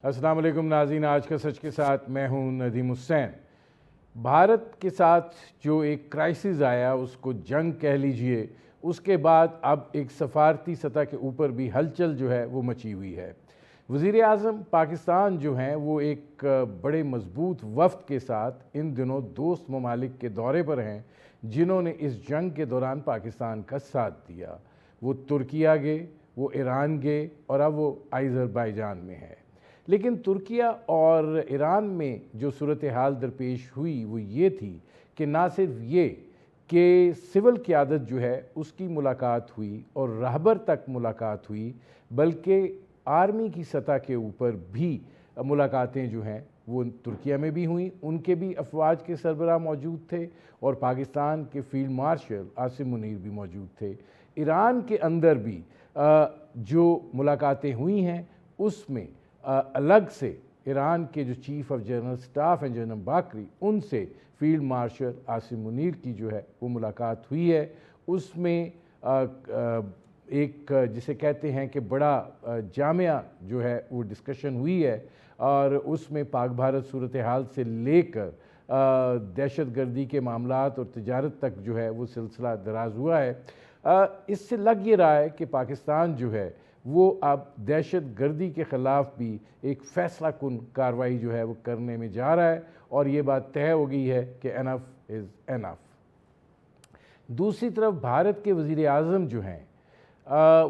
अस्सलाम वालेकुम नाज़रीन, आज का सच के साथ मैं हूं नदीम हुसैन। भारत के साथ जो एक क्राइसिस आया उसको जंग कह लीजिए, उसके बाद अब एक सफारती सतह के ऊपर भी हलचल जो है वो मची हुई है। वज़ीर आज़म पाकिस्तान जो हैं वो एक बड़े मजबूत वफ़द के साथ इन दिनों दोस्त ममालिक के दौरे पर हैं, जिन्होंने इस जंग के दौरान पाकिस्तान का साथ दिया। वो तुर्किया गए, वो ईरान गए और अब वो अज़रबैजान में है। लेकिन तुर्किया और ईरान में जो सूरत हाल दरपेश हुई वो ये थी कि ना सिर्फ ये कि सिविल क़यादत जो है उसकी मुलाकात हुई और रहबर तक मुलाकात हुई, बल्कि आर्मी की सतह के ऊपर भी मुलाकातें जो हैं वो तुर्किया में भी हुई। उनके भी अफवाज के सरबराह मौजूद थे और पाकिस्तान के फील्ड मार्शल आसिम मुनीर भी मौजूद थे। ईरान के अंदर भी जो मुलाकातें हुई हैं उसमें अलग से ईरान के जो चीफ़ ऑफ जनरल स्टाफ हैं जनरल बाकरी, उनसे फील्ड मार्शल आसिम मुनीर की जो है वो मुलाकात हुई है। उसमें एक जिसे कहते हैं कि बड़ा जामिया जो है वो डिस्कशन हुई है और उसमें पाक भारत सूरत हाल से लेकर दहशत गर्दी के मामलात और तिजारत तक जो है वो सिलसिला दराज हुआ है। इससे लग ये रहा है कि पाकिस्तान जो है वो अब दहशत गर्दी के ख़िलाफ़ भी एक फ़ैसला कुन कार्रवाई जो है वो करने में जा रहा है और ये बात तय हो गई है कि एनफ इज़ एनफ। दूसरी तरफ भारत के वज़ीर आज़म जो हैं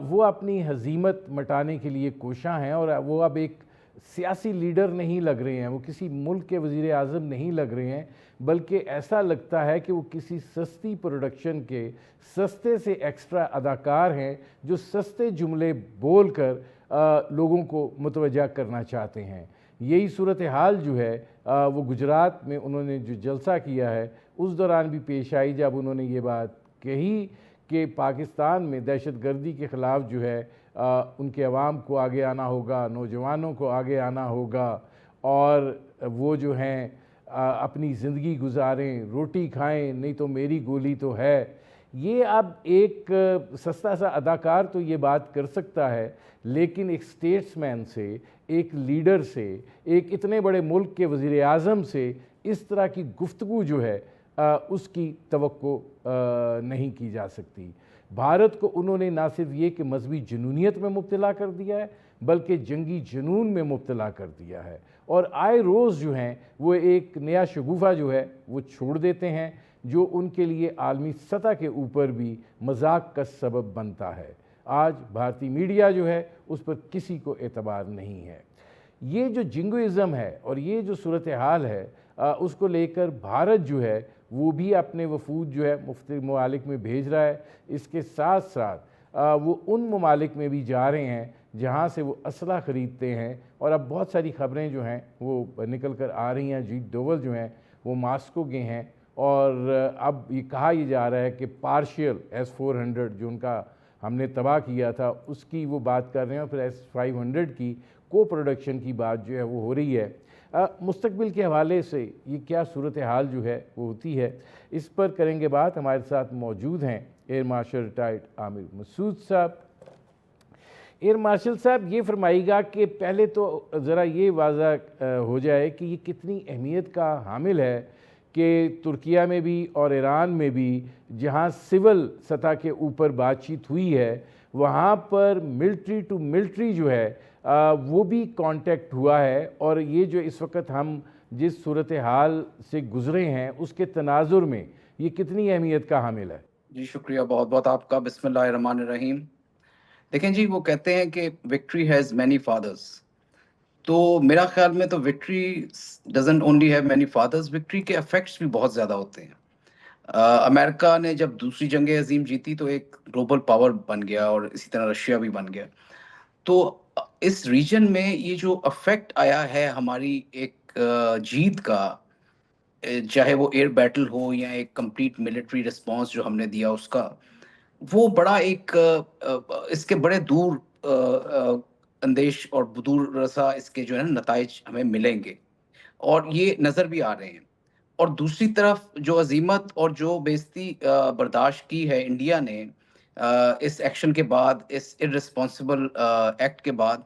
वो अपनी हज़ीमत मटाने के लिए कोशां हैं और वो अब एक सियासी लीडर नहीं लग रहे हैं, वो किसी मुल्क के वज़ीर आज़म नहीं लग रहे हैं, बल्कि ऐसा लगता है कि वो किसी सस्ती प्रोडक्शन के सस्ते से एक्स्ट्रा अदाकार हैं जो सस्ते जुमले बोल कर लोगों को मुतवज्जा करना चाहते हैं। यही सूरत हाल जो है वो गुजरात में उन्होंने जो जलसा किया है उस दौरान भी पेश आई, जब उन्होंने ये बात कही कि पाकिस्तान में दहशत गर्दी के ख़िलाफ़ जो है उनके अवाम को आगे आना होगा, नौजवानों को आगे आना होगा और वो जो हैं अपनी ज़िंदगी गुजारें, रोटी खाएं, नहीं तो मेरी गोली तो है। ये अब एक सस्ता सा अदाकार तो ये बात कर सकता है, लेकिन एक स्टेट्समैन से, एक लीडर से, एक इतने बड़े मुल्क के वज़ीर आज़म से इस तरह की गुफ्तगू जो है उसकी तवक्को नहीं की जा सकती। भारत को उन्होंने ना सिर्फ ये कि मजहबी जुनूनियत में मुब्तला कर दिया है, बल्कि जंगी जुनून में मुब्तला कर दिया है और आए रोज़ जो हैं वो एक नया शगुफ़ा जो है वो छोड़ देते हैं, जो उनके लिए आलमी सतह के ऊपर भी मजाक का सबब बनता है। आज भारतीय मीडिया जो है उस पर किसी को एतबार नहीं है। ये जो जिंगोइज़म है और ये जो सूरत हाल है उसको लेकर भारत जो है वो भी अपने वफूद जो है मुख्तलिफ ममालिक में भेज रहा है। इसके साथ साथ वो उन ममालिक में भी जा रहे हैं जहाँ से वो असला ख़रीदते हैं और अब बहुत सारी ख़बरें जो हैं वो निकल कर आ रही हैं। अजीत डोवल जो हैं वो मास्को गए हैं और अब ये कहा यह जा रहा है कि पार्शियल S-400 जो उनका हमने तबाह किया था उसकी वो बात कर रहे हैं और फिर S-500 की को प्रोडक्शन की बात जो है वो हो रही है। मुस्तकबिल के हवाले से ये क्या सूरत हाल जो है वो होती है, इस पर करेंगे बात। हमारे साथ मौजूद हैं air marshal retired Aamir Masood साहब। एयर मार्शल साहब ये फरमाइएगा कि पहले तो ज़रा ये वाज़ा हो जाए कि ये कितनी अहमियत का हामिल है कि तुर्किया में भी और ईरान में भी जहाँ सिविल सतह के ऊपर बातचीत हुई है वहाँ पर मिलिट्री टू मिलिट्री जो है वो भी कांटेक्ट हुआ है और ये जो इस वक्त हम जिस सूरत हाल से गुज़रे हैं उसके तनाजुर में ये कितनी अहमियत का हामिल है? जी शुक्रिया बहुत बहुत आपका। बिस्मिल्लाहिर्रहमानिर्रहीम। देखें जी, वो कहते हैं कि विक्ट्री हैज़ मैनी फादर्स। तो मेरा ख्याल में तो victory doesn't only have many fathers, victory के इफेक्ट्स भी बहुत ज़्यादा होते हैं। अमेरिका ने जब दूसरी जंग अजीम जीती तो एक ग्लोबल पावर बन गया और इसी तरह रशिया भी बन गया। तो इस रीजन में ये जो अफेक्ट आया है हमारी एक जीत का, चाहे वो एयर बैटल हो या एक कंप्लीट मिलिट्री रिस्पांस जो हमने दिया उसका, वो बड़ा एक इसके बड़े दूर अंदेश और दूर रसा इसके जो है ना नताइज हमें मिलेंगे और ये नज़र भी आ रहे हैं। और दूसरी तरफ जो अजीमत और जो बेइज्जती बर्दाश्त की है इंडिया ने इस एक्शन के बाद, इस इर्रेस्पॉन्सिबल एक्ट के बाद,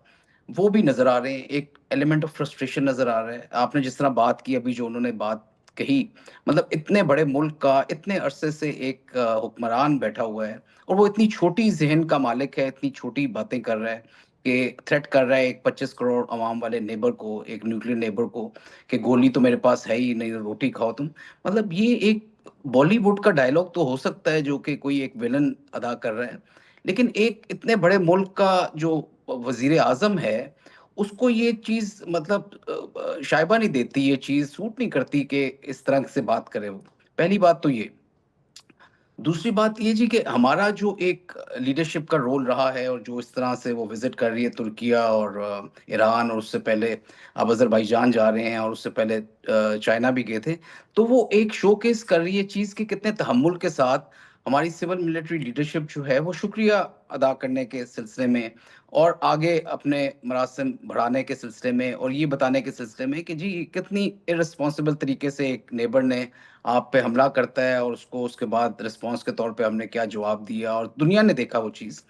वो भी नजर आ रहे हैं, एक एलिमेंट ऑफ फ्रस्ट्रेशन नजर आ रहा है। आपने जिस तरह बात की अभी, जो उन्होंने बात कही, मतलब इतने बड़े मुल्क का इतने अरसे से एक हुक्मरान बैठा हुआ है, और वो इतनी छोटी जहन का मालिक है, इतनी छोटी बातें कर रहा है कि थ्रेट कर रहा है एक 25 करोड़ अवाम वाले नेबर को, एक न्यूक्लियर नेबर को, कि गोली तो मेरे पास है ही नहीं, रोटी खाओ तुम। मतलब ये एक बॉलीवुड का डायलॉग तो हो सकता है जो कि कोई एक विलन अदा कर रहा है, लेकिन एक इतने बड़े मुल्क का जो वजीर आजम है, उसको ये चीज मतलब शायबा नहीं देती, ये चीज सूट नहीं करती कि इस तरह से बात करे वो। पहली बात तो ये। दूसरी बात ये जी कि हमारा जो एक लीडरशिप का रोल रहा है, और जो इस तरह से वो विजिट कर रही है तुर्किया और ईरान, और उससे पहले अब अजरबैजान जा रहे हैं, और उससे पहले चाइना भी गए थे, तो वो एक शोकेस कर रही है चीज कि कितने तहम्मुल के साथ हमारी सिविल मिलिट्री लीडरशिप जो है वो शुक्रिया अदा करने के सिलसिले में, और आगे अपने मरासिम बढ़ाने के सिलसिले में, और ये बताने के सिलसिले में कि जी कितनी इररिस्पॉन्सिबल तरीके से एक नेबर ने आप पे हमला करता है, और उसको उसके बाद रिस्पांस के तौर पे हमने क्या जवाब दिया, और दुनिया ने देखा वो चीज।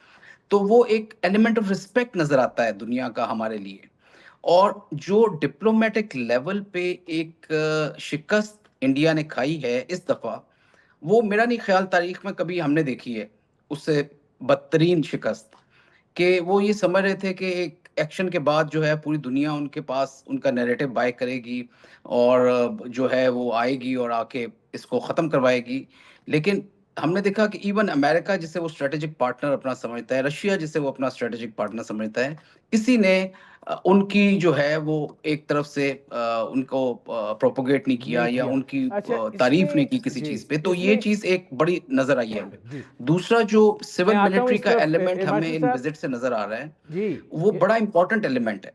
तो वो एक एलिमेंट ऑफ रिस्पेक्ट नजर आता है दुनिया का हमारे लिए। और जो डिप्लोमेटिक लेवल पे एक शिकस्त इंडिया ने खाई है इस दफा, वो मेरा नहीं ख्याल तारीख में कभी हमने देखी है उससे बदतरीन शिकस्त। कि वो ये समझ रहे थे कि एक एक्शन के बाद जो है पूरी दुनिया उनके पास उनका नैरेटिव बाय करेगी, और जो है वो आएगी और आके इसको ख़त्म करवाएगी। लेकिन हमने देखा कि इवन अमेरिका, जिसे वो स्ट्रेटेजिक पार्टनर अपना समझता है, रशिया जिसे वो अपना स्ट्रेटेजिक पार्टनर समझता है, किसी ने उनकी जो है वो एक तरफ से उनको प्रोपोगेट नहीं किया, नहीं या किया। उनकी अच्छा, तारीफ नहीं इसमें की किसी जी, चीज़ पे। तो ये इसमें चीज़ एक बड़ी नज़र आई है हमें। जी, दूसरा जो मैं सिविल आता हूँ मिलिट्री इस का तरफ। एलिमेंट हमें मार्शल इन साहब विजिट से नजर आ रहा है, जी, वो बड़ा इंपॉर्टेंट एलिमेंट है।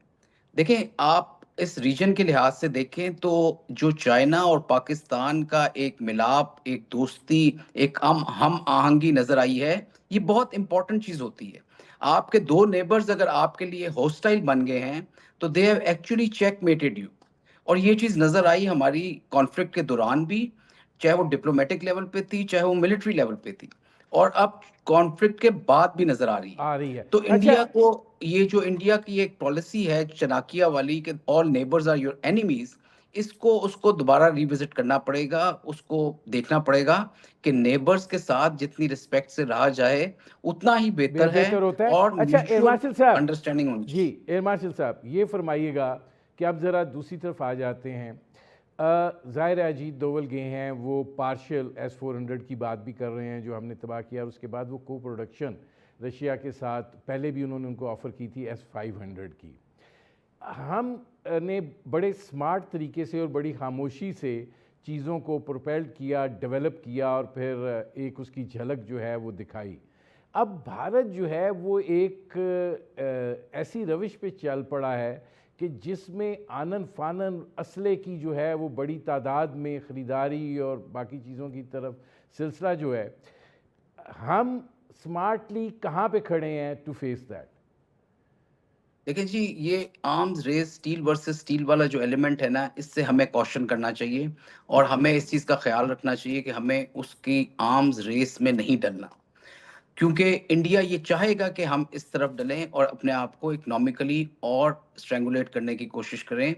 देखें, आप इस रीजन के लिहाज से देखें तो जो चाइना और पाकिस्तान का एक मिलाप, एक दोस्ती, एक हम आहंगी नजर आई है, ये बहुत इंपॉर्टेंट चीज होती है। आपके दो नेबर्स अगर आपके लिए हॉस्टाइल बन गए हैं, तो दे हैव एक्चुअली चेकमेटेड यू। और ये चीज नजर आई हमारी कॉन्फ्लिक्ट के दौरान भी, चाहे वो डिप्लोमेटिक लेवल पे थी, चाहे वो मिलिट्री लेवल पे थी, और अब कॉन्फ्लिक्ट के बाद भी नजर आ रही है। आ रही है। तो अच्छा, इंडिया को, ये जो इंडिया की एक पॉलिसी है चनाकिया वाली कि all neighbours are your enemies, इसको उसको दोबारा रिविजिट करना पड़ेगा, उसको देखना पड़ेगा कि नेबर्स के साथ जितनी रिस्पेक्ट से रहा जाए उतना ही बेहतर है, बेहतर होता है। और अच्छा, एयर म्यूचुअल मार्शल साहब अंडरस्टैंडिंग होनी जी, चाहिए। एयर मार्शल साहब ये फरमाइएगा कि आप ज़रा दूसरी तरफ आ जाते हैं। ज़ाहिर है अजीत दोवल गए हैं, वो पार्शियल S-400 की बात भी कर रहे हैं जो हमने तबाह किया, और उसके बाद वो को प्रोडक्शन रशिया के साथ पहले भी उन्होंने उनको ऑफ़र की थी S-500 की। हम ने बड़े स्मार्ट तरीके से और बड़ी खामोशी से चीज़ों को प्रोपेल्ड किया, डेवलप किया, और फिर एक उसकी झलक जो है वो दिखाई। अब भारत जो है वो एक ऐसी रविश पे चल पड़ा है कि जिसमें आनन फानन असले की जो है वो बड़ी तादाद में ख़रीदारी और बाकी चीज़ों की तरफ सिलसिला जो है, हम स्मार्टली कहाँ पे खड़े हैं टू फेस दैट? देखिए जी, ये arms race, steel versus steel वाला जो एलिमेंट है ना, इससे हमें कॉशन करना चाहिए, और हमें इस चीज़ का ख्याल रखना चाहिए कि हमें उसकी आर्म्स रेस में नहीं डलना। क्योंकि इंडिया ये चाहेगा कि हम इस तरफ डलें और अपने आप को इकोनॉमिकली और स्ट्रेंगुलेट करने की कोशिश करें,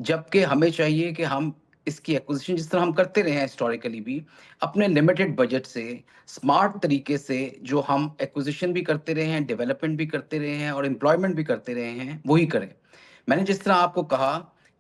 जबकि हमें चाहिए कि हम इसकी एक्विजिशन, जिस तरह हम करते रहे हैं हिस्टोरिकली भी, अपने लिमिटेड बजट से स्मार्ट तरीके से, जो हम एक्विजिशन भी करते रहे हैं, डेवलपमेंट भी करते रहे हैं, और एम्प्लॉयमेंट भी करते रहे हैं, वही करें। मैंने जिस तरह आपको कहा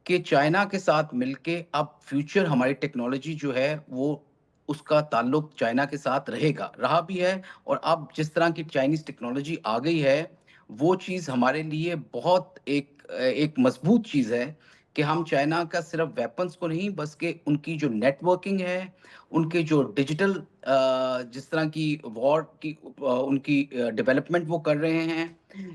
कि चाइना के साथ मिलके अब फ्यूचर हमारी टेक्नोलॉजी जो है वो, उसका ताल्लुक चाइना के साथ रहेगा, रहा भी है। और अब जिस तरह की चाइनीज टेक्नोलॉजी आ गई है, वो चीज़ हमारे लिए बहुत एक मजबूत चीज़ है कि हम चाइना का सिर्फ वेपन्स को नहीं, बस के उनकी जो नेटवर्किंग है, उनके जो डिजिटल जिस तरह की वॉर की उनकी डेवलपमेंट वो कर रहे हैं,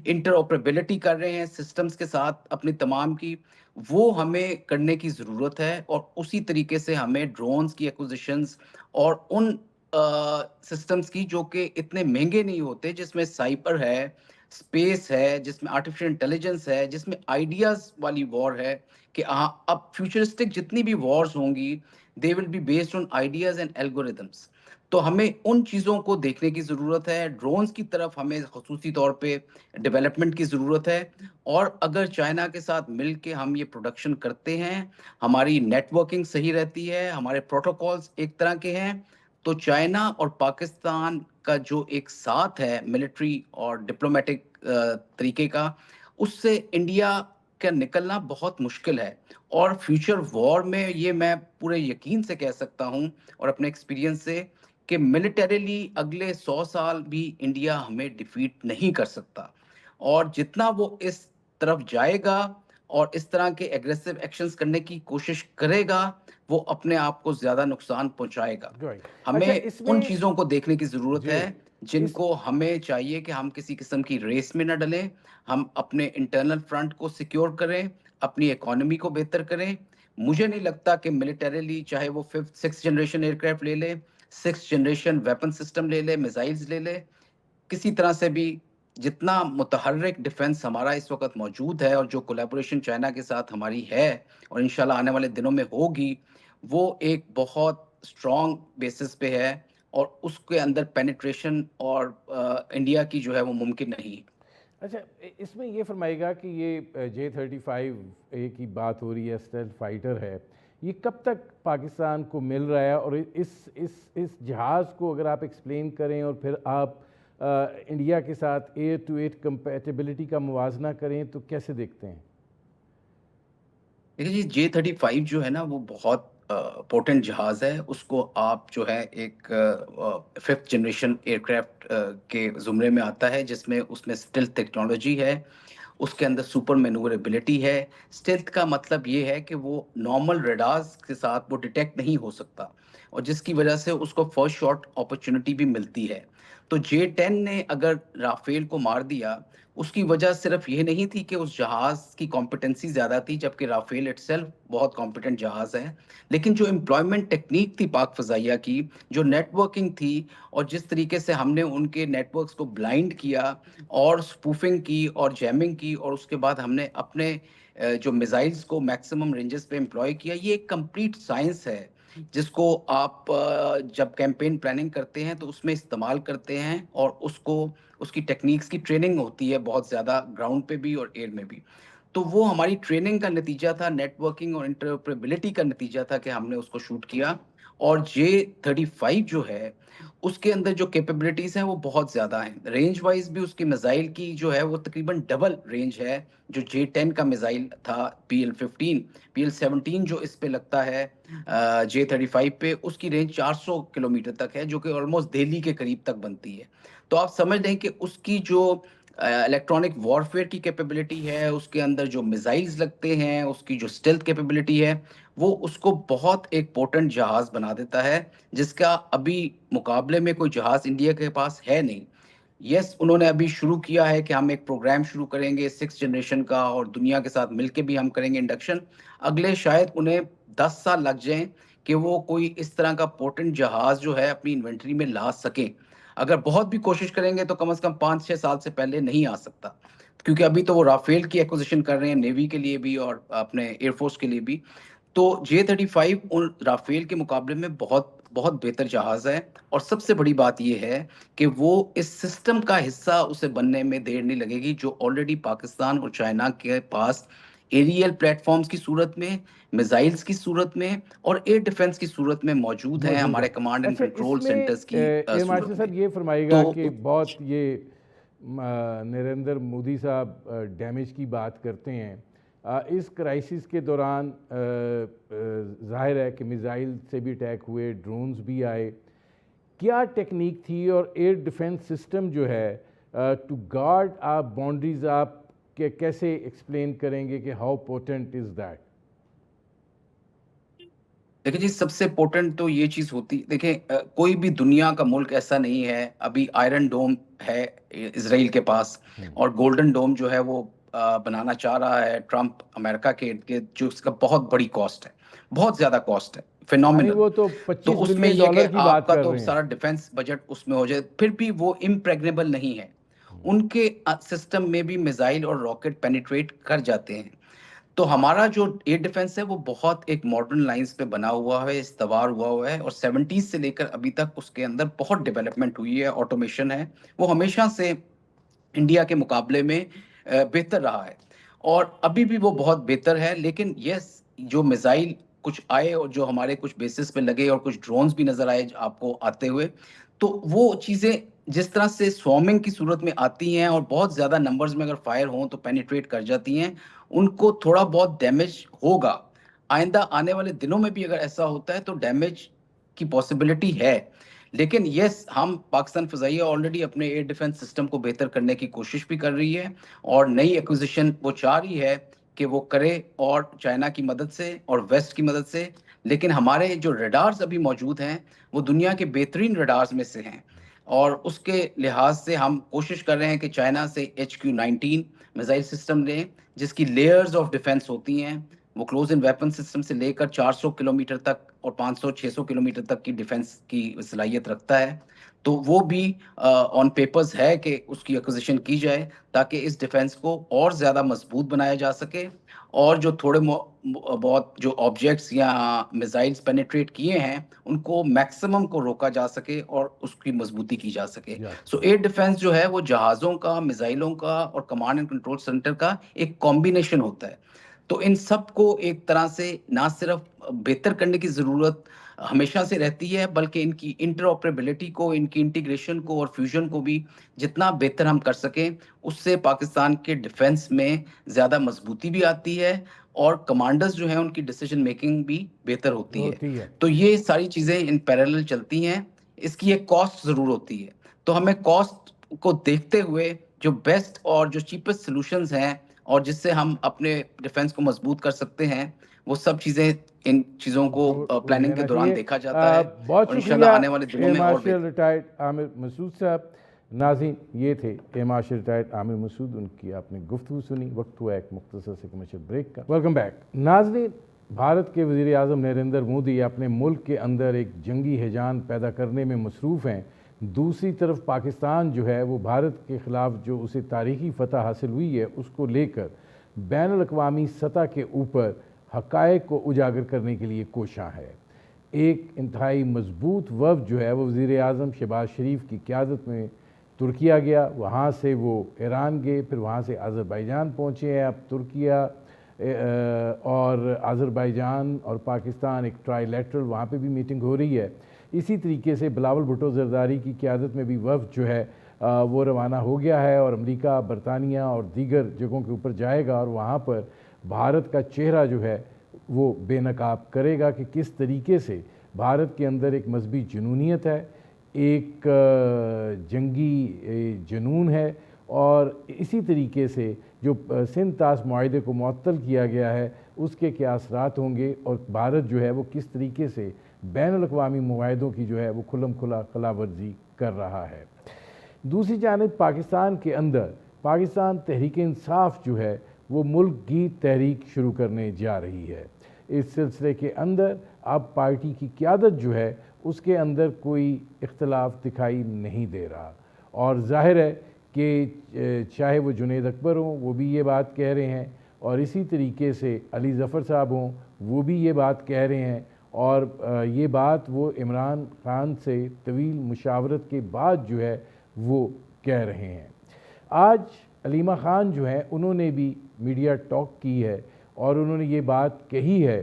इंटरऑपरेबिलिटी कर रहे हैं सिस्टम्स के साथ अपनी तमाम की, वो हमें करने की ज़रूरत है। और उसी तरीके से हमें ड्रोन्स की एक्विजिशंस, और उन सिस्टम्स की जो कि इतने महंगे नहीं होते, जिसमें साइबर है, स्पेस है, जिसमें आर्टिफिशियल इंटेलिजेंस है, जिसमें आइडियाज वाली वॉर है, कि हाँ अब फ्यूचरिस्टिक जितनी भी वॉर्स होंगी, they will be based on ideas and algorithms. तो हमें उन चीज़ों को देखने की ज़रूरत है, ड्रोन्स की तरफ हमें ख़ुसूसी तौर पे डेवलपमेंट की ज़रूरत है। और अगर चाइना के साथ मिल के हम ये प्रोडक्शन करते हैं, हमारी नेटवर्किंग सही रहती है, हमारे प्रोटोकॉल्स एक तरह के हैं, तो चाइना और पाकिस्तान का जो एक साथ है मिलिट्री और डिप्लोमेटिक तरीके का, उससे इंडिया का निकलना बहुत मुश्किल है। और फ्यूचर वॉर में ये मैं पूरे यकीन से कह सकता हूँ और अपने एक्सपीरियंस से, कि मिलिटरीली अगले 100 साल भी इंडिया हमें डिफीट नहीं कर सकता। और जितना वो इस तरफ जाएगा और इस तरह के एग्रेसिव एक्शंस करने की कोशिश करेगा, वो अपने आप को ज़्यादा नुकसान पहुँचाएगा। राइट। अच्छा, हमें उन इसमें चीज़ों को देखने की ज़रूरत जी, है, इस जिनको हमें चाहिए कि हम किसी किस्म की रेस में ना डलें, हम अपने इंटरनल फ्रंट को सिक्योर करें, अपनी इकोनॉमी को बेहतर करें। मुझे नहीं लगता कि मिलिटरीली चाहे वो 5th 6th जनरेशन एयरक्राफ्ट ले ले, 6th जनरेशन वेपन सिस्टम ले ले, मिसाइल्स ले ले, किसी तरह से भी जितना मुतहर्रिक डिफेंस हमारा इस वक़्त मौजूद है और जो कोलैबोरेशन चाइना के साथ हमारी है और इंशाल्लाह आने वाले दिनों में होगी, वो एक बहुत स्ट्रॉन्ग बेसिस पे है और उसके अंदर पेनिट्रेशन और इंडिया की जो है वो मुमकिन नहीं है। अच्छा, इसमें ये फरमाएगा कि ये J-35A की बात हो रही है, स्टेल्थ फाइटर है, ये कब तक पाकिस्तान को मिल रहा है? और इस जहाज़ को अगर आप एक्सप्लेन करें और फिर आप इंडिया के साथ एयर टू एयर कंपैटिबिलिटी का मुवाजना करें तो कैसे देखते हैं? देखिए जी, J-35 जो है ना वो बहुत पोटेंट जहाज़ है। उसको आप जो है एक 5th जनरेशन एयरक्राफ्ट के ज़ुमरे में आता है, जिसमें उसमें स्टेल्थ टेक्नोलॉजी है, उसके अंदर सुपर मैन्यूवरेबिलिटी है। स्टेल्थ का मतलब ये है कि वो नॉर्मल रडार्स के साथ वो डिटेक्ट नहीं हो सकता और जिसकी वजह से उसको फर्स्ट शॉट अपॉर्च्युनिटी भी मिलती है। तो J-10 ने अगर राफेल को मार दिया, उसकी वजह सिर्फ ये नहीं थी कि उस जहाज़ की कॉम्पिटेंसी ज़्यादा थी, जबकि राफेल इटसेल्फ बहुत कॉम्पिटेंट जहाज़ है। लेकिन जो एम्प्लॉयमेंट टेक्नीक थी पाक फ़ज़ाइया की, जो नेटवर्किंग थी और जिस तरीके से हमने उनके नेटवर्क्स को ब्लाइंड किया और स्पूफिंग की और जैमिंग की और उसके बाद हमने अपने जो मिसाइल्स को मैक्सिमम रेंजेस पे एम्प्लॉय किया, ये एक कंप्लीट साइंस है जिसको आप जब कैंपेन प्लानिंग करते हैं तो उसमें इस्तेमाल करते हैं और उसको उसकी टेक्निक्स की ट्रेनिंग होती है बहुत ज़्यादा ग्राउंड पे भी और एयर में भी। तो वो हमारी ट्रेनिंग का नतीजा था, नेटवर्किंग और इंटरऑपरेबिलिटी का नतीजा था कि हमने उसको शूट किया। और J-35 जो है, उसके अंदर जो कैपेबिलिटीज़ हैं वो बहुत ज़्यादा हैं। रेंज वाइज़ भी उसकी मिसाइल की जो है वो तकरीबन डबल रेंज है, जो J-10 का मिसाइल था PL-15, PL-17 जो इस पे लगता है J-35 पे, उसकी रेंज 400 किलोमीटर तक है, जो कि ऑलमोस्ट दिल्ली के करीब तक बनती है। तो आप समझ लें कि उसकी जो इलेक्ट्रॉनिक वॉरफेयर की कैपेबिलिटी है, उसके अंदर जो मिसाइल्स लगते हैं, उसकी जो स्टेल्थ कैपेबिलिटी है, वो उसको बहुत एक पोटेंट जहाज़ बना देता है, जिसका अभी मुकाबले में कोई जहाज़ इंडिया के पास है नहीं। यस, उन्होंने अभी शुरू किया है कि हम एक प्रोग्राम शुरू करेंगे 6th जनरेशन का और दुनिया के साथ मिलके भी हम करेंगे इंडक्शन। अगले शायद उन्हें 10 साल लग जाएँ कि वो कोई इस तरह का पोटेंट जहाज़ जो है अपनी इन्वेंटरी में ला सकें। अगर बहुत भी कोशिश करेंगे तो कम से कम 5-6 साल से पहले नहीं आ सकता। क्योंकि अभी तो वो राफेल की एक्विजिशन कर रहे हैं नेवी के लिए भी और अपने एयरफोर्स के लिए भी। तो J-35 उन राफेल के मुकाबले में बहुत बहुत बेहतर जहाज़ है और सबसे बड़ी बात ये है कि वो इस सिस्टम का हिस्सा उसे बनने में देर नहीं लगेगी, जो ऑलरेडी पाकिस्तान और चाइना के पास एरियल प्लेटफ़ॉर्म्स की सूरत में, मिसाइल्स की सूरत में और एयर डिफेंस की सूरत में मौजूद हैं मौजूद हमारे है। कमांड एंड अच्छा, कंट्रोल इसमें सेंटर्स की एयर सूरत मार्शल में। साहब ये फरमाइएगा कि तो बहुत ये नरेंद्र मोदी साहब डैमेज की बात करते हैं। इस क्राइसिस के दौरान ज़ाहिर है कि मिसाइल से भी अटैक हुए, ड्रोन्स भी आए। क्या टेक्निक थी और एयर डिफेंस सिस्टम जो है टू गार्ड आप बाउंड्रीज, आप के कैसे एक्सप्लेन करेंगे कि हाउ पोटेंट इज़ दैट? देखिए जी, सबसे इम्पोर्टेंट तो ये चीज़ होती देखिए, कोई भी दुनिया का मुल्क ऐसा नहीं है, अभी आयरन डोम है इज़राइल के पास और गोल्डन डोम जो है वो बनाना चाह रहा है ट्रंप अमेरिका के इर्द-गिर्द, जो उसका बहुत बड़ी कॉस्ट है, बहुत ज़्यादा कॉस्ट है, यानी फिनोमिनल। वो तो तो 25 उसमें बिलियन ये है कि डॉलर की बात आपका कर तो रहे हैं। सारा डिफेंस बजट उसमें हो जाए, फिर भी वो इम्प्रेग्नेबल नहीं है। उनके सिस्टम में भी मिसाइल और रॉकेट पेनिट्रेट कर जाते हैं। तो हमारा जो एयर डिफेंस है वो बहुत एक मॉडर्न लाइंस पे बना हुआ है, इस्तवार हुआ है, और 70s से लेकर अभी तक उसके अंदर बहुत डेवलपमेंट हुई है, ऑटोमेशन है। वो हमेशा से इंडिया के मुकाबले में बेहतर रहा है, और अभी भी वो बहुत बेहतर है। लेकिन यस, जो मिसाइल कुछ आए और जो हमारे कुछ बेसिस पे लगे और कुछ ड्रोन्स भी नजर आए आपको आते हुए, तो वो चीजें जिस तरह से स्वॉर्मिंग की सूरत में आती हैं और बहुत ज्यादा नंबर्स में अगर फायर हों तो पेनिट्रेट कर जाती हैं, उनको थोड़ा बहुत डैमेज होगा। आइंदा आने वाले दिनों में भी अगर ऐसा होता है तो डैमेज की पॉसिबिलिटी है। लेकिन यस, हम पाकिस्तान फ़िज़ाइया ऑलरेडी अपने एयर डिफेंस सिस्टम को बेहतर करने की कोशिश भी कर रही है, और नई एक्विजिशन वो चाह रही है कि वो करे, और चाइना की मदद से और वेस्ट की मदद से। लेकिन हमारे जो रडार्स अभी मौजूद हैं वो दुनिया के बेहतरीन रडार्स में से हैं, और उसके लिहाज से हम कोशिश कर रहे हैं कि चाइना से HQ-19 मिसाइल सिस्टम लें, जिसकी लेयर्स ऑफ डिफेंस होती हैं। वो क्लोज इन वेपन सिस्टम से लेकर 400 किलोमीटर तक और 500-600 किलोमीटर तक की डिफेंस की सलाहियत रखता है। तो वो भी ऑन पेपर्स है कि उसकी एक्विजिशन की जाए, ताकि इस डिफेंस को और ज़्यादा मजबूत बनाया जा सके, और जो थोड़े बहुत जो ऑब्जेक्ट्स या मिसाइल्स पेनिट्रेट किए हैं उनको मैक्सिमम को रोका जा सके और उसकी मजबूती की जा सके। या सो एयर डिफेंस जो है वो जहाज़ों का, मिसाइलों का और कमांड एंड कंट्रोल सेंटर का एक कॉम्बिनेशन होता है। तो इन सब को एक तरह से ना सिर्फ बेहतर करने की ज़रूरत हमेशा से रहती है, बल्कि इनकी इंटरऑपरेबिलिटी को, इनकी इंटीग्रेशन को और फ्यूजन को भी जितना बेहतर हम कर सकें, उससे पाकिस्तान के डिफेंस में ज़्यादा मजबूती भी आती है, और कमांडर्स जो हैं उनकी डिसीजन मेकिंग भी बेहतर होती है। होती है। तो ये सारी चीज़ें इन पैरेलल चलती हैं। इसकी एक कॉस्ट ज़रूर होती है, तो हमें कॉस्ट को देखते हुए जो बेस्ट और जो चीपेस्ट सॉल्यूशंस हैं और जिससे हम अपने डिफेंस को मजबूत कर सकते हैं, वो सब चीज़ें, इन चीज़ों को जोड़ प्लानिंग के लेना दौरान चाहिए। देखा जाता है, बहुत और इंशाल्लाह शुक्रिया आने वाले दिनों एयर में और मार्शल बेहतर। रिटायर्ड आमिर मसूद साहब। नाज़रीन, ये थे air marshal retired Aamir Masood, उनकी आपने गुफ्तगू सुनी। वक्त हुआ एक मुख्तसर से कमर्शियल ब्रेक का। Welcome back. नाज़रीन, भारत के वज़ीर आज़म नरेंद्र मोदी अपने मुल्क के अंदर एक जंगी हिजान पैदा करने में मसरूफ़ हैं। दूसरी तरफ पाकिस्तान जो है वो भारत के ख़िलाफ़ जो उसे तारीख़ी फ़तह हासिल हुई है उसको लेकर बैनुल अक़वामी सतह के ऊपर हक़ाइक़ को उजागर करने के लिए कोशां है। एक इंतहाई मजबूत वफ़द जो है वो वज़ीर आज़म शहबाज शरीफ की क़यादत में तुर्किया गया, वहाँ से वो ईरान गए, फिर वहाँ से अज़रबैजान पहुँचे हैं। अब तुर्किया और अज़रबैजान और पाकिस्तान एक ट्राईलैटरल वहाँ पे भी मीटिंग हो रही है। इसी तरीके से बिलावल भुट्टो ज़रदारी की क़यादत में भी वफ़द जो है वो रवाना हो गया है और अमेरिका, बरतानिया और दीगर जगहों के ऊपर जाएगा, और वहाँ पर भारत का चेहरा जो है वो बेनकाब करेगा कि किस तरीके से भारत के अंदर एक मजहबी जुनूनियत है, एक जंगी जुनून है, और इसी तरीके से जो सिंध ताश मुआहदे को मुअत्तल किया गया है उसके क्या असरात होंगे, और भारत जो है वो किस तरीके से बैनुल अक़वामी मुआहदों की जो है वो खुल्लम खुला खिलाफवर्जी कर रहा है। दूसरी जानिब पाकिस्तान के अंदर पाकिस्तान तहरीक इंसाफ जो है वो मुल्क की तहरीक शुरू करने जा रही है। इस सिलसिले के अंदर अब पार्टी की क़यादत जो है उसके अंदर कोई इख्तलाफ दिखाई नहीं दे रहा, और ज़ाहिर है कि चाहे वो जुनैद अकबर हों वो भी ये बात कह रहे हैं, और इसी तरीके से अली ज़फ़र साहब हों वो भी ये बात कह रहे हैं, और ये बात वो इमरान खान से तवील मुशावरत के बाद जो है वो कह रहे हैं। आज अलीमा ख़ान जो हैं उन्होंने भी मीडिया टॉक की है, और उन्होंने ये बात कही है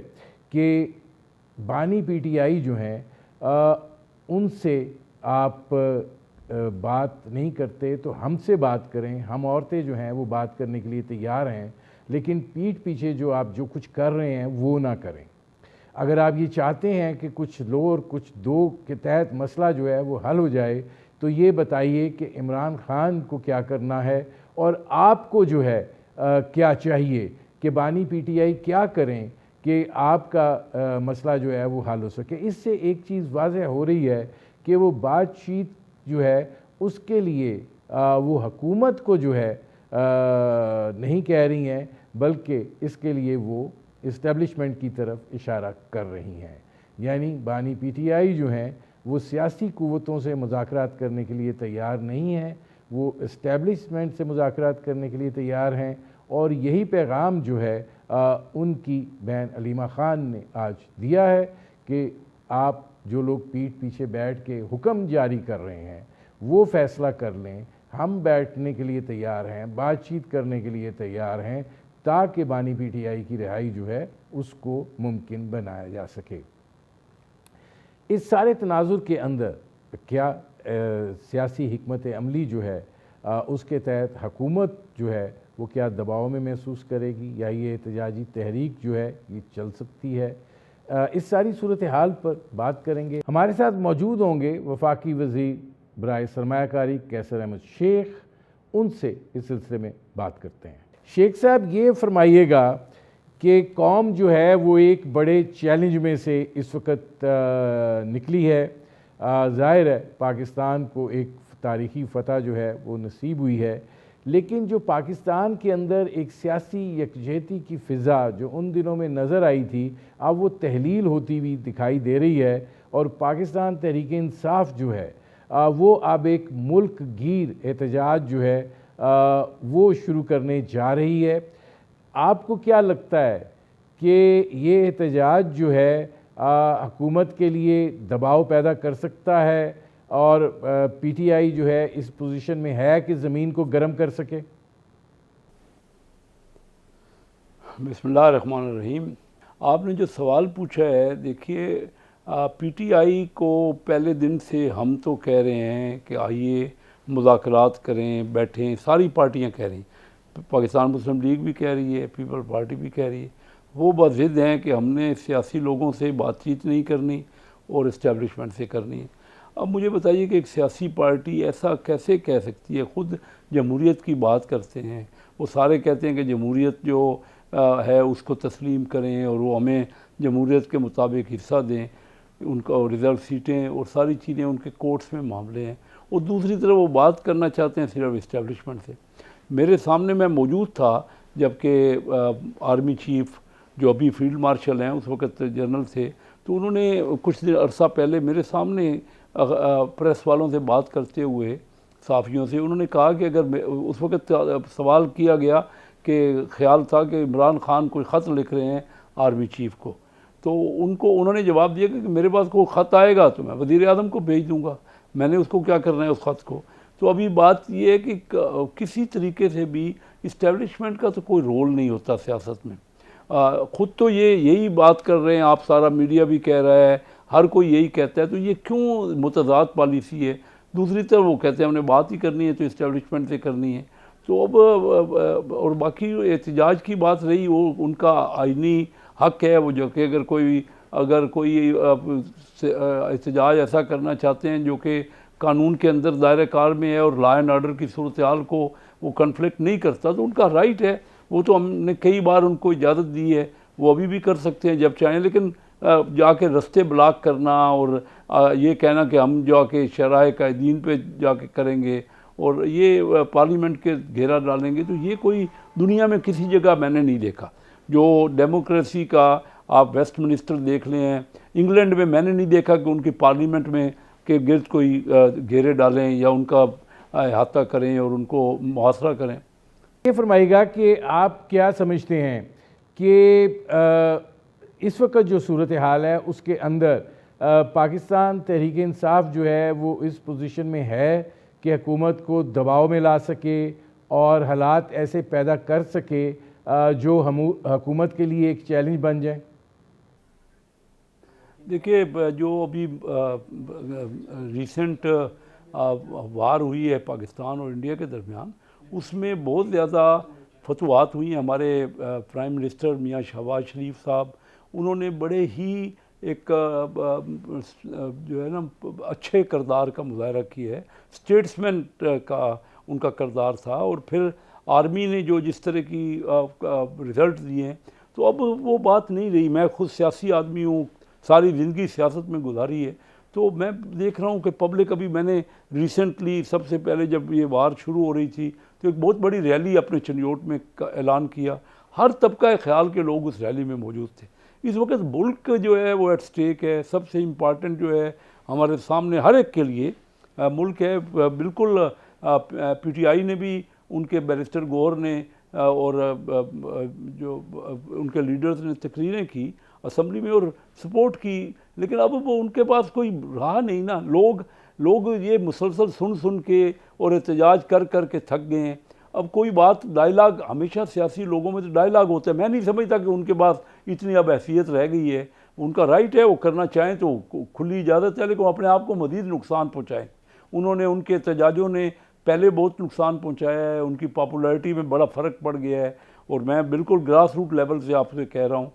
कि बानी PTI जो हैं उनसे आप बात नहीं करते तो हमसे बात करें, हम औरतें जो हैं वो बात करने के लिए तैयार हैं, लेकिन पीठ पीछे जो आप जो कुछ कर रहे हैं वो ना करें। अगर आप ये चाहते हैं कि कुछ लो और कुछ दो के तहत मसला जो है वो हल हो जाए, तो ये बताइए कि इमरान खान को क्या करना है और आपको जो है क्या चाहिए कि बानी PTI क्या करें कि आपका मसला जो है वो हल हो सके। इससे एक चीज़ वाज़ेह हो रही है कि वो बातचीत जो है उसके लिए वो हुकूमत को जो है नहीं कह रही हैं, बल्कि इसके लिए वो इस्टेब्लिशमेंट की तरफ इशारा कर रही हैं। यानी बानी PTI जो हैं वो सियासी क़ुव्वतों से मुज़ाकरात करने के लिए तैयार नहीं हैं, वो इस्टेब्लिशमेंट से मुज़ाकरात करने के लिए तैयार हैं, और यही पैगाम जो है उनकी बहन अलीमा ख़ान ने आज दिया है कि आप जो लोग पीठ पीछे बैठ के हुक्म जारी कर रहे हैं वो फ़ैसला कर लें, हम बैठने के लिए तैयार हैं, बातचीत करने के लिए तैयार हैं, ताकि बानी पीटीआई की रिहाई जो है उसको मुमकिन बनाया जा सके। इस सारे तनाजुर के अंदर क्या सियासी हिकमत अमली जो है उसके तहत हुकूमत जो है वो क्या दबाव में महसूस करेगी या ये एहतजाजी तहरीक जो है ये चल सकती है? इस सारी सूरत हाल पर बात करेंगे। हमारे साथ मौजूद होंगे वफाकी वज़ीर बराए सरमायाकारी कैसर अहमद शेख, उनसे इस सिलसिले में बात करते हैं। शेख साहब, ये फरमाइएगा कि कौम जो है वो एक बड़े चैलेंज में से इस वक्त निकली है। ज़ाहिर है पाकिस्तान को एक तारीख़ी फ़तह जो है वो नसीब हुई है, लेकिन जो पाकिस्तान के अंदर एक सियासी यकजहती की फ़िज़ा जो उन दिनों में नज़र आई थी, अब वो तहलील होती हुई दिखाई दे रही है और पाकिस्तान तहरीक इंसाफ जो है वो अब एक मुल्क गीर एहतजाज जो है वो शुरू करने जा रही है। आपको क्या लगता है कि ये एहतजाज जो है हुकूमत के लिए दबाव पैदा कर सकता है और पीटीआई जो है इस पोजीशन में है कि ज़मीन को गर्म कर सके? बिस्मिल्लाहिर्रहमानिर्रहीम। आपने जो सवाल पूछा है, देखिए पीटीआई को पहले दिन से हम तो कह रहे हैं कि आइए मुज़ाकरात करें, बैठें, सारी पार्टियां कह रही हैं, पाकिस्तान मुस्लिम लीग भी कह रही है, पीपल पार्टी भी कह रही है। वो बज़िद हैं कि हमने सियासी लोगों से बातचीत नहीं करनी और इस्टेब्लिशमेंट से करनी है। अब मुझे बताइए कि एक सियासी पार्टी ऐसा कैसे कह सकती है? ख़ुद जमहूरियत की बात करते हैं, वो सारे कहते हैं कि जमहूरियत जो है उसको तस्लीम करें और वो हमें जमहूरियत के मुताबिक हिस्सा दें, उनका रिज़र्व सीटें और सारी चीज़ें उनके कोर्ट्स में मामले हैं, और दूसरी तरफ वो बात करना चाहते हैं सिर्फ इस्टेब्लिशमेंट से। मेरे सामने मैं मौजूद था जबकि आर्मी चीफ़ जो अभी फील्ड मार्शल हैं उस वक़्त जनरल थे, तो उन्होंने कुछ दिन अरसा पहले मेरे सामने प्रेस वालों से बात करते हुए, सहाफ़ियों से, उन्होंने कहा कि अगर उस वक़्त सवाल किया गया कि ख्याल था कि इमरान खान कोई ख़त लिख रहे हैं आर्मी चीफ़ को, तो उन्होंने जवाब दिया कि मेरे पास कोई ख़त आएगा तो मैं वज़ीर आज़म को भेज दूँगा, मैंने उसको क्या करना है उस ख़त को। तो अभी बात ये है कि किसी तरीके से भी इस्टेब्लिशमेंट का तो कोई रोल नहीं होता सियासत में। ख़ुद तो यही बात कर रहे हैं आप, सारा मीडिया भी कह रहा है, हर कोई यही कहता है, तो ये क्यों मुतज़ाद पॉलिसी है? दूसरी तरफ वो कहते हैं हमने बात ही करनी है तो इस्टेब्लिशमेंट से करनी है। तो अब और बाकी एहतजाज की बात रही, वो उनका आइनी हक है, वो जो कि अगर कोई एहतजाज ऐसा करना चाहते हैं जो कि कानून के अंदर दायरे कार में है और लॉ एंड ऑर्डर की सूरत हाल को वो कन्फ्लिक्ट नहीं करता, तो उनका राइट है, वो तो हमने कई बार उनको इजाज़त दी है, वो अभी भी कर सकते हैं जब चाहें। लेकिन जाके रास्ते ब्लॉक करना और ये कहना कि हम जाके शराए कायदीन पे जाके करेंगे और ये पार्लियामेंट के घेरा डालेंगे, तो ये कोई दुनिया में किसी जगह मैंने नहीं देखा। जो डेमोक्रेसी का आप वेस्ट मिनिस्टर देख लें, इंग्लैंड में मैंने नहीं देखा कि उनकी पार्लियामेंट में के गिर्द कोई घेरे डालें या उनका अहाता करें और उनको मुहासरा करें। ये फरमाइएगा कि आप क्या समझते हैं कि इस वक्त जो सूरत हाल है उसके अंदर पाकिस्तान तहरीक इंसाफ जो है वो इस पोजीशन में है कि हुकूमत को दबाव में ला सके और हालात ऐसे पैदा कर सके जो हुकूमत के लिए एक चैलेंज बन जाए? देखिए, जो अभी रिसेंट वार हुई है पाकिस्तान और इंडिया के दरमियान, उसमें बहुत ज़्यादा फतवात हुई हैं। हमारे प्राइम मिनिस्टर मियाँ शहबाज शरीफ साहब, उन्होंने बड़े ही एक जो है ना अच्छे किरदार का मुजाहरा किया है, स्टेट्समैन का उनका किरदार था। और फिर आर्मी ने जो जिस तरह की रिज़ल्ट दिए हैं, तो अब वो बात नहीं रही। मैं खुद सियासी आदमी हूँ, सारी ज़िंदगी सियासत में गुजारी है, तो मैं देख रहा हूँ कि पब्लिक, अभी मैंने रिसेंटली सबसे पहले जब ये वार शुरू हो रही थी तो एक बहुत बड़ी रैली अपने चनियोट में ऐलान किया, हर तबका ख्याल के लोग उस रैली में मौजूद थे। इस वक्त मुल्क जो है वो एट स्टेक है, सबसे इम्पॉर्टेंट जो है हमारे सामने हर एक के लिए मुल्क है। बिल्कुल पीटीआई ने भी, उनके बैरिस्टर गौहर ने और जो उनके लीडर्स ने तकरीरें की असम्बली में और सपोर्ट की, लेकिन अब वो उनके पास कोई रहा नहीं ना। लोग ये मुसलसल सुन के और एहतजाज कर के थक गए हैं। अब कोई बात डायलाग, हमेशा सियासी लोगों में तो डायलाग होता है, मैं नहीं समझता कि उनके पास इतनी अब हैसियत रह गई है। उनका राइट है, वो करना चाहें तो खुली इजाज़त है, लेकिन अपने आप को मज़ीद नुकसान पहुँचाएँ। उन्होंने, उनके एहतजाजों ने पहले बहुत नुकसान पहुँचाया है, उनकी पॉपुलैरिटी में बड़ा फ़र्क पड़ गया है। और मैं बिल्कुल ग्रास रूट लेवल से आपसे कह रहा हूँ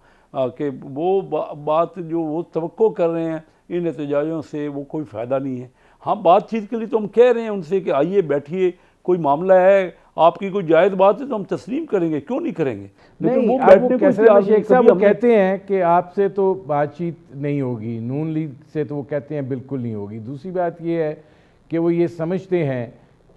कि वो बात जो वो तवक्को कर रहे हैं इन एहतजाजों से, वो कोई फ़ायदा नहीं है। हाँ, बातचीत के लिए तो हम कह रहे हैं उनसे कि आइए बैठिए, कोई मामला है, आपकी कोई जायज़ बात है तो हम तस्लीम करेंगे, क्यों नहीं करेंगे। लेकिन वो बैठने को तैयार नहीं। शेख साहब वो कहते हैं कि आपसे तो बातचीत नहीं होगी, नून लीग से तो वो कहते हैं बिल्कुल नहीं होगी। दूसरी बात ये है कि वो ये समझते हैं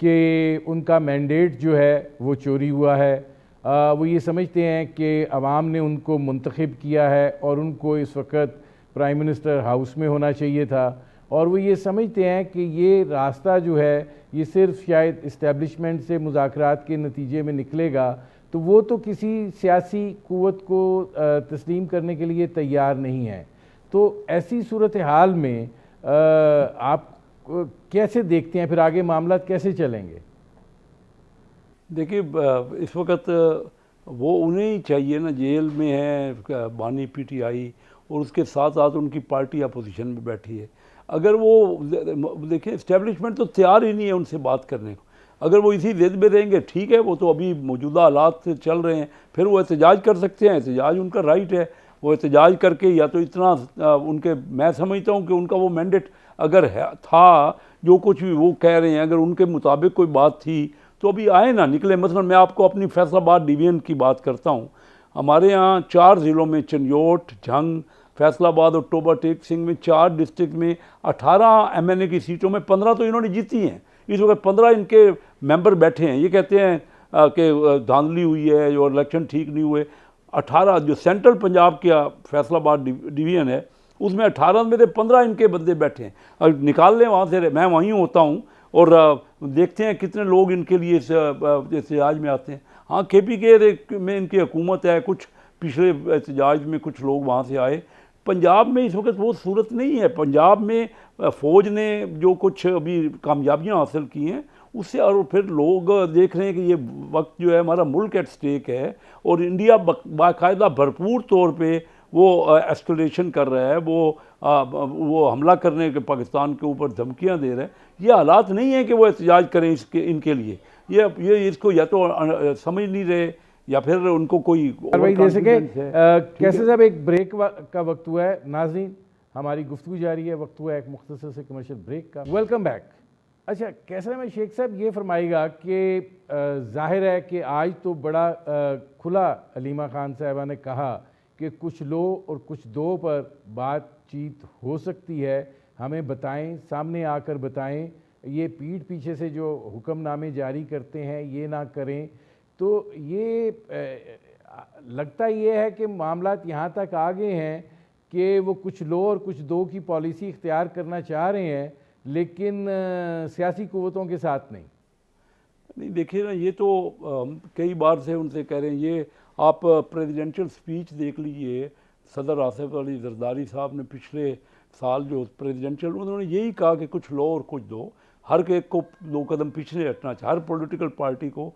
कि उनका मैंडेट जो है वो चोरी हुआ है। वो ये समझते हैं कि अवाम ने उनको मुंतखब किया है और उनको इस वक्त प्राइम मिनिस्टर हाउस में होना चाहिए था। और वो ये समझते हैं कि ये रास्ता जो है ये सिर्फ शायद इस्टेब्लिशमेंट से मुज़ाकरात के नतीजे में निकलेगा, तो वो तो किसी सियासी क़ुव्वत को तस्लीम करने के लिए तैयार नहीं है। तो ऐसी सूरत हाल में आप कैसे देखते हैं, फिर आगे मामला कैसे चलेंगे? देखिए, इस वक्त वो उन्हें ही चाहिए ना, जेल में है बानी PTI और उसके साथ साथ उनकी पार्टी अपोजिशन में बैठी है। अगर वो देखिए, इस्टेब्लिशमेंट तो तैयार ही नहीं है उनसे बात करने को। अगर वो इसी ज़िद में रहेंगे, ठीक है, वो तो अभी मौजूदा हालात से चल रहे हैं, फिर वो एहतजाज कर सकते हैं, एहतजाज उनका राइट है। वो एहतजाज करके या तो इतना उनके, मैं समझता हूँ कि उनका वो मैंडेट अगर था, जो कुछ भी वो कह रहे हैं, अगर उनके मुताबिक कोई बात थी तो अभी आए ना निकले। मसलन मैं आपको अपनी फैसलाबाद डिवीज़न की बात करता हूँ। हमारे यहाँ 4 ज़िलों में, चंदियोट, झंग, फैसलाबाद और टोबा टेक सिंह में 4 डिस्ट्रिक्ट में 18 MNA की सीटों में 15 तो इन्होंने जीती हैं। इस वक्त 15 इनके मेंबर बैठे हैं। ये कहते हैं कि धांधली हुई है और इलेक्शन ठीक नहीं हुए। 18 जो सेंट्रल पंजाब का फैसलाबाद डिवीज़न है, उसमें 18 में से 15 इनके बंदे बैठे हैं। और निकाल लें वहाँ से, मैं वहीं होता हूँ और देखते हैं कितने लोग इनके लिए एहतजाज में आते हैं। हाँ, KPK में इनकी हुकूमत है, कुछ पिछले एहतजाज में कुछ लोग वहाँ से आए। पंजाब में इस वक्त वो सूरत नहीं है। पंजाब में फ़ौज ने जो कुछ अभी कामयाबियाँ हासिल की हैं उससे, और फिर लोग देख रहे हैं कि ये वक्त जो है हमारा मुल्क एट स्टेक है और इंडिया बाकायदा भरपूर तौर पे वो एस्केलेशन कर रहा है, वो हमला करने के पाकिस्तान के ऊपर धमकियां दे रहा है। ये हालात नहीं है कि वो एहतजाज करें इनके लिए। ये इसको या तो समझ नहीं रहे या फिर उनको कोई भाई दे सके। कैसे साहब, एक ब्रेक का वक्त हुआ है। नाज़रीन, हमारी गुफ्तगू जारी है, वक्त हुआ है एक मुख्तसर से कमर्शियल ब्रेक का। Welcome back. अच्छा, कैसे में शेख साहब ये फरमाएगा कि जाहिर है कि आज तो बड़ा खुला हलीमा खान साहबा ने कहा कि कुछ लो और कुछ दो पर बातचीत हो सकती है, हमें बताएं, सामने आकर बताएं, ये पीठ पीछे से जो हुक्मनामे जारी करते हैं ये ना करें। तो ये लगता ये है कि मामलात यहाँ तक आ गए हैं कि वो कुछ लो और कुछ दो की पॉलिसी इख्तियार करना चाह रहे हैं, लेकिन सियासी क़ुव्वतों के साथ नहीं। देखिए ना, ये तो कई बार से उनसे कह रहे हैं। ये आप प्रेसिडेंशियल स्पीच देख लीजिए, सदर आसिफ अली जरदारी साहब ने पिछले साल जो प्रेसिडेंशियल, उन्होंने यही कहा कि कुछ लो और कुछ दो, हर एक को 2 कदम पीछे हटना चाहिए, हर पॉलिटिकल पार्टी को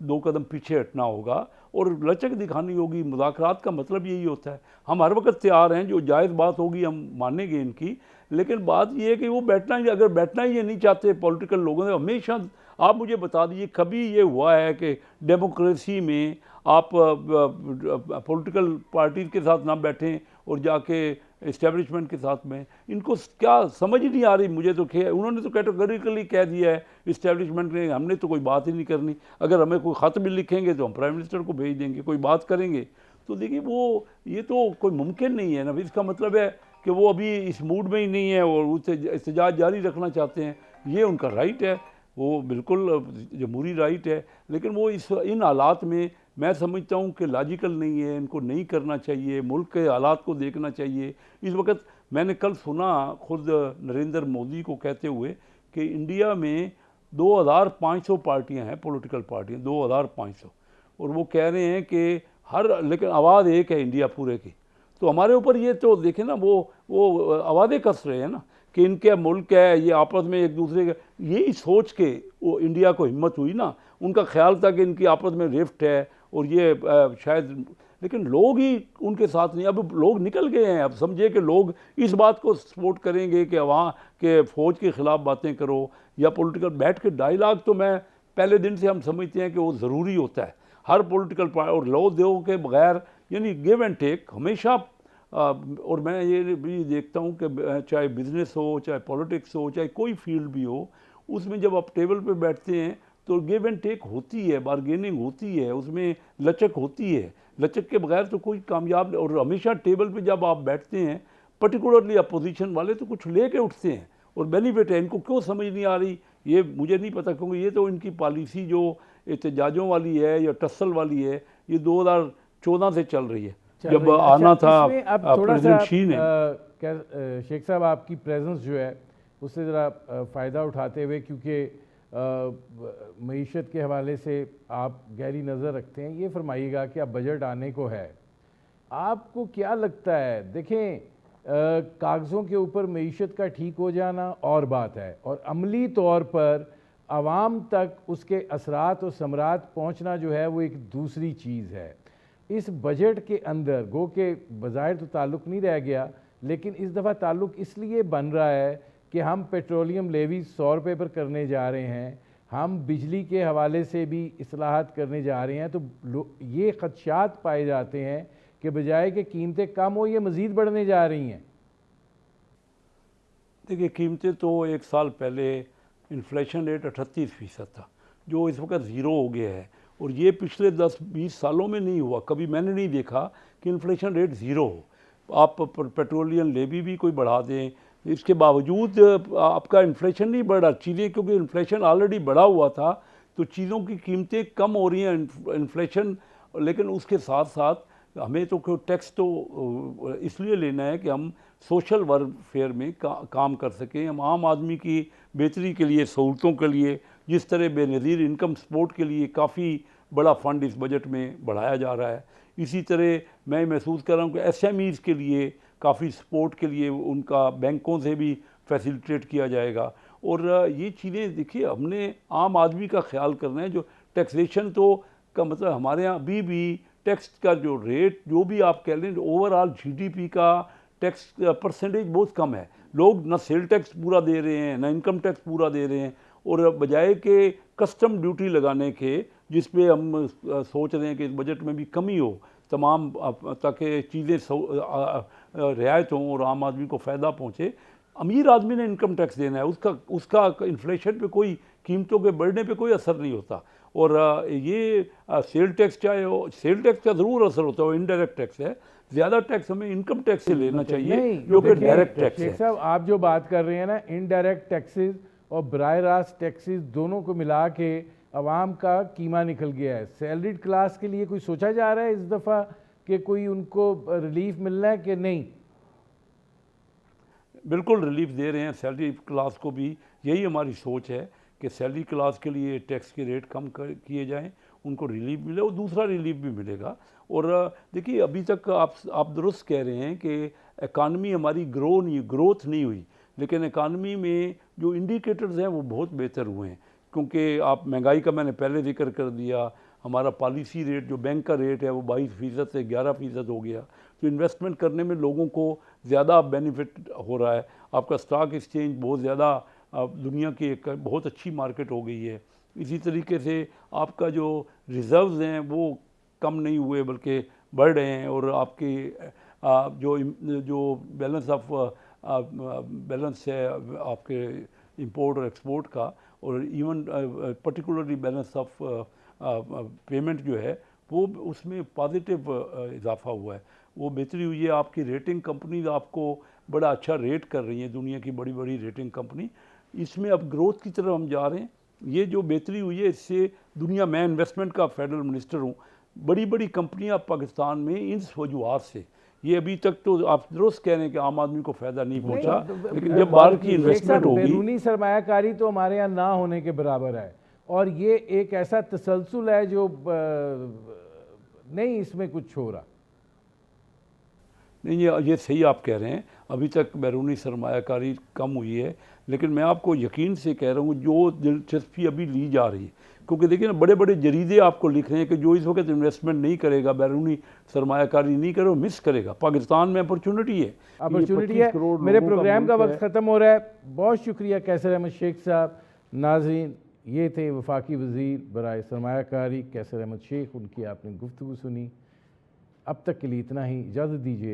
2 कदम पीछे हटना होगा और लचक दिखानी होगी। मुज़ाकरात का मतलब यही होता है। हम हर वक्त तैयार हैं, जो जायज़ बात होगी हम मानेंगे इनकी, लेकिन बात यह है कि वो बैठना ही, अगर बैठना ही ये नहीं चाहते पॉलिटिकल लोगों ने, हमेशा आप मुझे बता दीजिए कभी ये हुआ है कि डेमोक्रेसी में आप पॉलिटिकल पार्टीज के साथ ना बैठें और जाके इस्टेब्लिशमेंट के साथ में? इनको क्या समझ ही नहीं आ रही मुझे तो। उन्होंने तो कैटेगोरिकली कह दिया है इस्टेब्लिशमेंट ने, हमने तो कोई बात ही नहीं करनी, अगर हमें कोई ख़त भी लिखेंगे तो हम प्राइम मिनिस्टर को भेज देंगे, कोई बात करेंगे तो देखिए वो, ये तो कोई मुमकिन नहीं है ना। इसका मतलब है कि वो अभी इस मूड में ही नहीं है और उससे एहतजाज जारी रखना चाहते हैं। ये उनका राइट है, वो बिल्कुल जमहूरी राइट है, लेकिन वो इन हालात में मैं समझता हूँ कि लॉजिकल नहीं है, इनको नहीं करना चाहिए। मुल्क के हालात को देखना चाहिए। इस वक्त मैंने कल सुना खुद नरेंद्र मोदी को कहते हुए कि इंडिया में 2500 पार्टियां हैं, पॉलिटिकल पार्टियां 2500, और वो कह रहे हैं कि लेकिन आवाज़ एक है इंडिया पूरे की। तो हमारे ऊपर ये तो देखें ना, वो आवाज़ें कस रहे हैं ना कि इनके मुल्क है, ये आपस में एक दूसरे के, यही सोच के वो इंडिया को हिम्मत हुई ना। उनका ख्याल था कि इनकी आपस में रिफ्ट है और ये शायद, लेकिन लोग ही उनके साथ नहीं। अब लोग निकल गए हैं। अब समझे कि लोग इस बात को सपोर्ट करेंगे कि वहाँ के फ़ौज के ख़िलाफ़ बातें करो या पॉलिटिकल बैठ के डायलॉग, तो मैं पहले दिन से हम समझते हैं कि वो ज़रूरी होता है हर पॉलिटिकल पार्टी, और लो दो के बगैर, यानी गिव एंड टेक हमेशा। और मैं ये भी देखता हूँ कि चाहे बिज़नेस हो, चाहे पॉलिटिक्स हो, चाहे कोई फील्ड भी हो, उसमें जब आप टेबल पे बैठते हैं तो गिव एंड टेक होती है, बार्गेनिंग होती है, उसमें लचक होती है। लचक के बगैर तो कोई कामयाब नहीं। और हमेशा टेबल पे जब आप बैठते हैं, पर्टिकुलरली अपोजिशन वाले तो कुछ ले कर उठते हैं और बेनिफिट है। इनको क्यों समझ नहीं आ रही ये मुझे नहीं पता, क्योंकि ये तो इनकी पॉलिसी जो एहतजाजों वाली है या टसल वाली है, ये 2014 से चल रही है। जब आना था प्रेसिडेंट शी ने। शेख साहब, आपकी प्रेजेंस जो है उससे ज़रा फ़ायदा उठाते हुए, क्योंकि मईशत के हवाले से आप गहरी नज़र रखते हैं, ये फरमाइएगा कि अब बजट आने को है, आपको क्या लगता है? देखें, कागज़ों के ऊपर मईशत का ठीक हो जाना और बात है, और अमली तौर पर आवाम तक उसके असरात और समरात पहुँचना जो है वो एक दूसरी चीज़ है। इस बजट के अंदर गो के बज़ाहिर तो ताल्लुक़ नहीं रह गया, लेकिन इस दफ़ा ताल्लुक़ इसलिए बन रहा है कि हम पेट्रोलियम लेवी 100 रुपये पर करने जा रहे हैं, हम बिजली के हवाले से भी इस्लाहात करने जा रहे हैं। तो ये ख़दशात पाए जाते हैं कि बजाय कि कीमतें कम हो, ये मज़ीद बढ़ने जा रही हैं। देखिए, कीमतें तो एक साल पहले इन्फ्लेशन रेट 38% था, जो इस वक्त ज़ीरो हो गया है। और ये पिछले 10-20 सालों में नहीं हुआ, कभी मैंने नहीं देखा कि इन्फ्लेशन रेट ज़ीरो हो। आप पेट्रोलियम लेवी भी कोई बढ़ा दें, इसके बावजूद आपका इन्फ्लेशन नहीं बढ़ रहा। चीज़ें, क्योंकि इन्फ्लेशन ऑलरेडी बढ़ा हुआ था, तो चीज़ों की कीमतें कम हो रही हैं इन्फ्लेशन। लेकिन उसके साथ साथ हमें तो टैक्स तो इसलिए लेना है कि हम सोशल वेलफेयर में काम कर सकें, हम आम आदमी की बेहतरी के लिए, सहूलतों के लिए। जिस तरह बेनज़ीर इनकम सपोर्ट के लिए काफ़ी बड़ा फ़ंड इस बजट में बढ़ाया जा रहा है, इसी तरह मैं महसूस कर रहा हूँ कि SMEs के लिए काफ़ी सपोर्ट के लिए उनका बैंकों से भी फैसिलिटेट किया जाएगा। और ये चीज़ें देखिए, हमने आम आदमी का ख्याल करना है। जो टैक्सेशन तो का मतलब हमारे यहाँ अभी भी टैक्स का जो रेट, जो भी आप कह लें, ओवरऑल GDP का टैक्स परसेंटेज बहुत कम है। लोग ना सेल टैक्स पूरा दे रहे हैं, ना इनकम टैक्स पूरा दे रहे हैं। और बजाय के कस्टम ड्यूटी लगाने के, जिस पे हम सोच रहे हैं कि इस बजट में भी कमी हो तमाम, ताकि चीज़ें रियायत हों और आम आदमी को फ़ायदा पहुँचे। अमीर आदमी ने इनकम टैक्स देना है, उसका इन्फ्लेशन पे कोई, कीमतों के बढ़ने पे कोई असर नहीं होता। और ये सेल टैक्स, चाहे हो सेल टैक्स का ज़रूर असर होता है, वो इनडायरेक्ट टैक्स है। ज़्यादा टैक्स हमें इनकम टैक्स से लेना चाहिए, जो कि डायरेक्ट टैक्स है। शेख साहब, आप जो बात कर रहे हैं ना, इनडायरेक्ट टैक्सेस और बराह रास्त टैक्सेस दोनों को मिला के अवाम का कीमा निकल गया है। सैलरीड क्लास के लिए कोई सोचा जा रहा है इस दफ़ा कि कोई उनको रिलीफ मिलना है कि नहीं? बिल्कुल रिलीफ दे रहे हैं सैलरी क्लास को भी। यही हमारी सोच है कि सैलरी क्लास के लिए टैक्स के रेट कम किए जाएं, उनको रिलीफ मिले, और दूसरा रिलीफ भी मिलेगा। और देखिए, अभी तक आप दुरुस्त कह रहे हैं कि इकानमी हमारी ग्रोथ नहीं हुई, लेकिन इकानमी में जो इंडिकेटर्स हैं वो बहुत बेहतर हुए हैं। क्योंकि आप महंगाई का मैंने पहले जिक्र कर दिया, हमारा पॉलिसी रेट, जो बैंक का रेट है, वो 22% से 11% हो गया। तो इन्वेस्टमेंट करने में लोगों को ज़्यादा बेनिफिट हो रहा है। आपका स्टॉक एक्सचेंज बहुत ज़्यादा, दुनिया की एक बहुत अच्छी मार्केट हो गई है। इसी तरीके से आपका जो रिज़र्व्स हैं वो कम नहीं हुए बल्कि बढ़ रहे हैं। और आपकी जो बैलेंस है आपके इंपोर्ट और एक्सपोर्ट का, और even particularly balance of payment जो है, वो उसमें पॉजिटिव इजाफा हुआ है, वो बेहतरी हुई है। आपकी रेटिंग कंपनीज आपको बड़ा अच्छा रेट कर रही हैं, दुनिया की बड़ी बड़ी रेटिंग कंपनी। इसमें अब ग्रोथ की तरफ हम जा रहे हैं। ये जो बेहतरी हुई है, इससे दुनिया, मैं इन्वेस्टमेंट का फेडरल मिनिस्टर हूँ, बड़ी बड़ी कंपनियां पाकिस्तान में इन वजूहत से, ये अभी तक तो आप दुरुस्त कह रहे हैं कि आम आदमी को फ़ायदा नहीं पहुंचा, लेकिन जब बाहर की इन्वेस्टमेंट होगी, बैरूनी सरमायाकारी तो हमारे यहाँ ना होने के बराबर है। और ये एक ऐसा तसलसल है जो नहीं इसमें कुछ हो रहा। नहीं, ये सही आप कह रहे हैं, अभी तक बैरूनी सरमायाकारी कम हुई है, लेकिन मैं आपको यकीन से कह रहा हूँ जो दिलचस्पी अभी ली जा रही है, क्योंकि देखिए ना बड़े बड़े जरीदे आपको लिख रहे हैं कि जो इस वक्त इन्वेस्टमेंट नहीं करेगा, बैरूनी सरमायाकारी नहीं करे, वो मिस करेगा। पाकिस्तान में अपॉर्चुनिटी है, अपॉर्चुनिटी है। मेरे प्रोग्राम का वक्त ख़त्म हो रहा है। बहुत शुक्रिया कैसर अहमद शेख साहब। नाज़रीन, ये थे वफाकी वज़ीर बराए सरमायाकारी कैसर अहमद शेख, उनकी आपने गुफ्तगू सुनी। अब तक के लिए इतना ही, इजाज़त दीजिए।